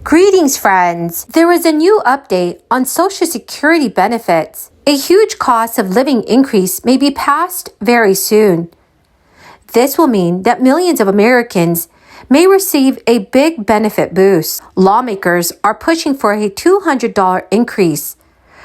Greetings, friends! There is a new update on Social Security benefits. A huge cost of living increase may be passed very soon. This will mean that millions of Americans may receive a big benefit boost. Lawmakers are pushing for a $200 increase.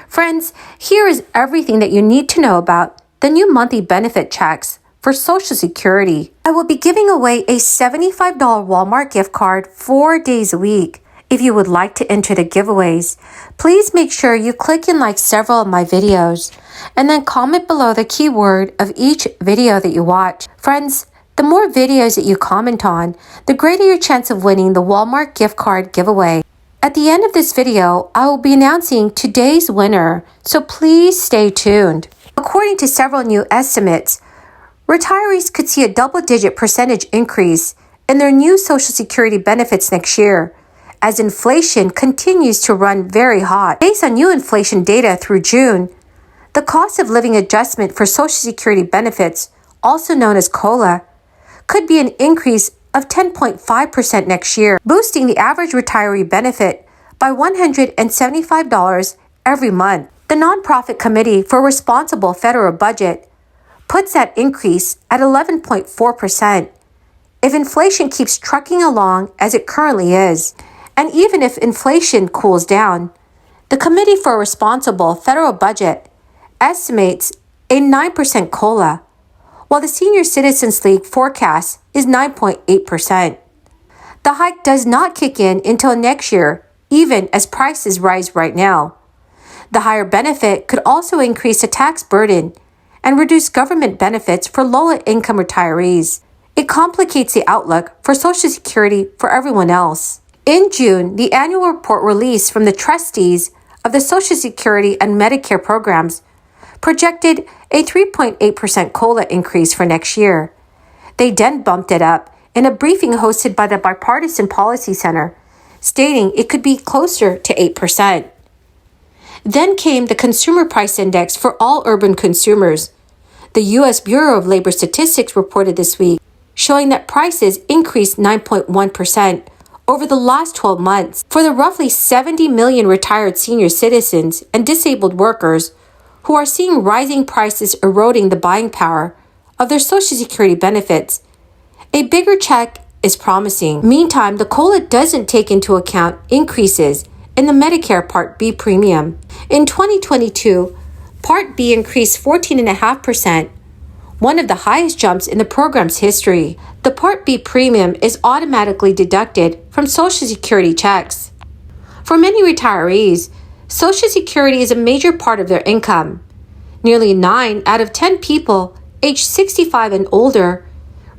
Friends, here is everything that you need to know about the new monthly benefit checks for Social Security. I will be giving away a $75 Walmart gift card 4 days a week. If you would like to enter the giveaways, please make sure you click and like several of my videos, and then comment below the keyword of each video that you watch. Friends, the more videos that you comment on, the greater your chance of winning the Walmart gift card giveaway. At the end of this video, I will be announcing today's winner, so please stay tuned. According to several new estimates, retirees could see a double-digit percentage increase in their new Social Security benefits next year, as inflation continues to run very hot. Based on new inflation data through June, the cost of living adjustment for Social Security benefits, also known as COLA, could be an increase of 10.5% next year, boosting the average retiree benefit by $175 every month. The Nonprofit Committee for Responsible Federal Budget puts that increase at 11.4% if inflation keeps trucking along as it currently is. And even if inflation cools down, the Committee for a Responsible Federal Budget estimates a 9% COLA, while the Senior Citizens League forecast is 9.8%. The hike does not kick in until next year, even as prices rise right now. The higher benefit could also increase the tax burden and reduce government benefits for lower-income retirees. It complicates the outlook for Social Security for everyone else. In June, the annual report released from the trustees of the Social Security and Medicare programs projected a 3.8% COLA increase for next year. They then bumped it up in a briefing hosted by the Bipartisan Policy Center, stating it could be closer to 8%. Then came the Consumer Price Index for all urban consumers. The U.S. Bureau of Labor Statistics reported this week, showing that prices increased 9.1% over the last 12 months for the roughly 70 million retired senior citizens and disabled workers who are seeing rising prices eroding the buying power of their Social Security benefits. A bigger check is promising. Meantime, the COLA doesn't take into account increases in the Medicare Part B premium. In 2022, Part B increased 14.5%, one of the highest jumps in the program's history. The Part B premium is automatically deducted from Social Security checks. For many retirees, Social Security is a major part of their income. Nearly 9 out of 10 people aged 65 and older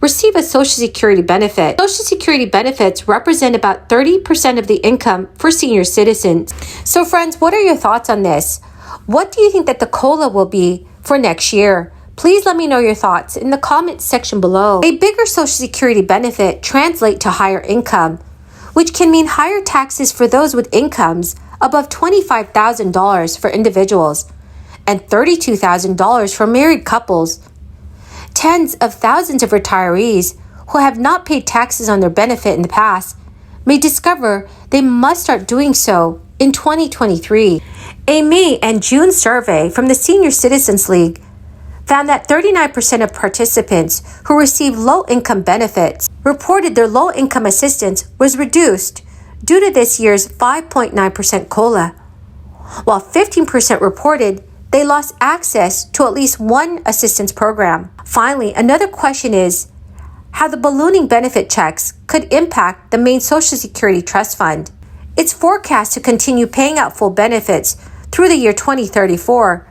receive a Social Security benefit. Social Security benefits represent about 30% of the income for senior citizens. So friends, what are your thoughts on this? What do you think that the COLA will be for next year? Please let me know your thoughts in the comments section below. A bigger Social Security benefit translates to higher income, which can mean higher taxes for those with incomes above $25,000 for individuals and $32,000 for married couples. Tens of thousands of retirees who have not paid taxes on their benefit in the past may discover they must start doing so in 2023. A May and June survey from the Senior Citizens League found that 39% of participants who received low-income benefits reported their low-income assistance was reduced due to this year's 5.9% COLA, while 15% reported they lost access to at least one assistance program. Finally, another question is how the ballooning benefit checks could impact the main Social Security Trust Fund. It's forecast to continue paying out full benefits through the year 2034,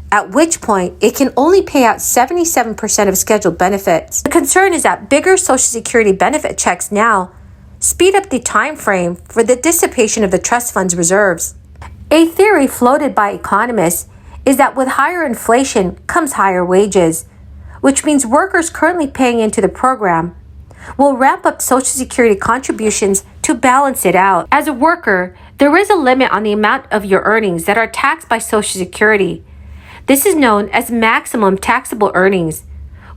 at which point it can only pay out 77% of scheduled benefits. The concern is that bigger Social Security benefit checks now speed up the time frame for the dissipation of the trust fund's reserves. A theory floated by economists is that with higher inflation comes higher wages, which means workers currently paying into the program will ramp up Social Security contributions to balance it out. As a worker, there is a limit on the amount of your earnings that are taxed by Social Security. This is known as maximum taxable earnings,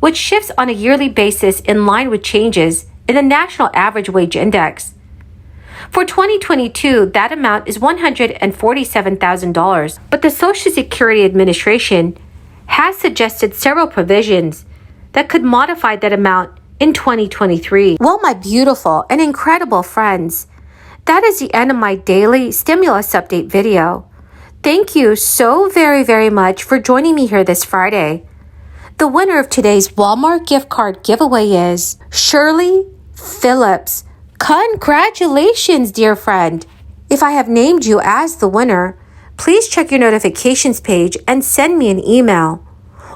which shifts on a yearly basis in line with changes in the National Average Wage Index. For 2022, that amount is $147,000, but the Social Security Administration has suggested several provisions that could modify that amount in 2023. Well, my beautiful and incredible friends, that is the end of my daily stimulus update video. Thank you so very, very much for joining me here this Friday. The winner of today's Walmart gift card giveaway is Shirley Phillips. Congratulations, dear friend. If I have named you as the winner, please check your notifications page and send me an email.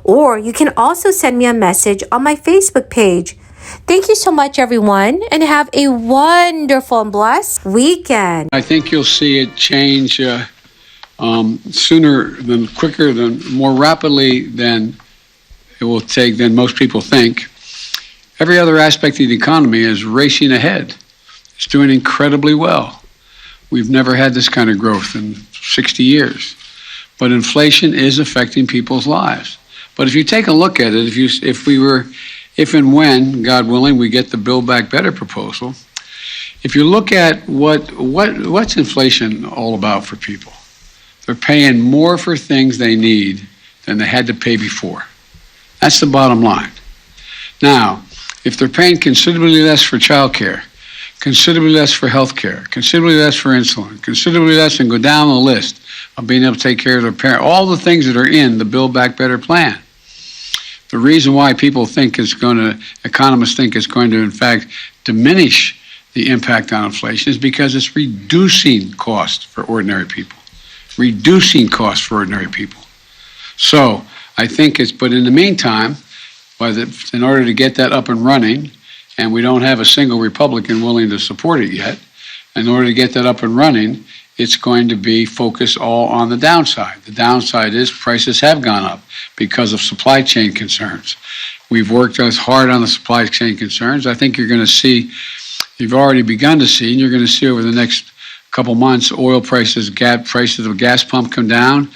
Or you can also send me a message on my Facebook page. Thank you so much, everyone, and have a wonderful and blessed weekend. I think you'll see it change sooner than quicker, than more rapidly than it will take than most people think. Every other aspect of the economy is racing ahead. It's doing incredibly well. We've never had this kind of growth in 60 years. But inflation is affecting people's lives. But if you take a look at it, if and when, God willing, we get the Build Back Better proposal, if you look at what's inflation all about for people, they're paying more for things they need than they had to pay before. That's the bottom line. Now, if they're paying considerably less for childcare, considerably less for health care, considerably less for insulin, considerably less, and go down the list of being able to take care of their parent, all the things that are in the Build Back Better plan. The reason why economists think it's going to, in fact, diminish the impact on inflation is because it's reducing costs for ordinary people. So I think but in the meantime, in order to get that up and running, and we don't have a single Republican willing to support it yet, in order to get that up and running, it's going to be focused all on the downside. The downside is prices have gone up because of supply chain concerns. We've worked as hard on the supply chain concerns. I think you've already begun to see, and you're going to see over the next couple months, oil prices, prices of gas pump come down.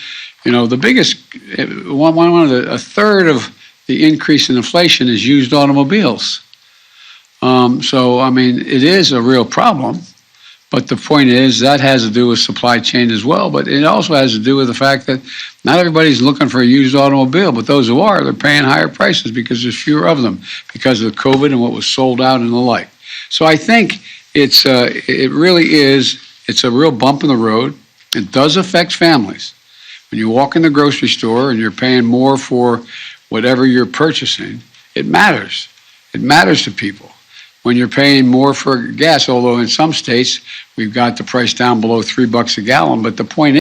You know, the biggest, a third of the increase in inflation is used automobiles. So, I mean, it is a real problem. But the point is that has to do with supply chain as well. But it also has to do with the fact that not everybody's looking for a used automobile, but those who are, they're paying higher prices because there's fewer of them because of COVID and what was sold out and the like. So I think it's a real bump in the road. It does affect families. When you walk in the grocery store and you're paying more for whatever you're purchasing, it matters. It matters to people. When you're paying more for gas, although in some states we've got the price down below $3 a gallon, but the point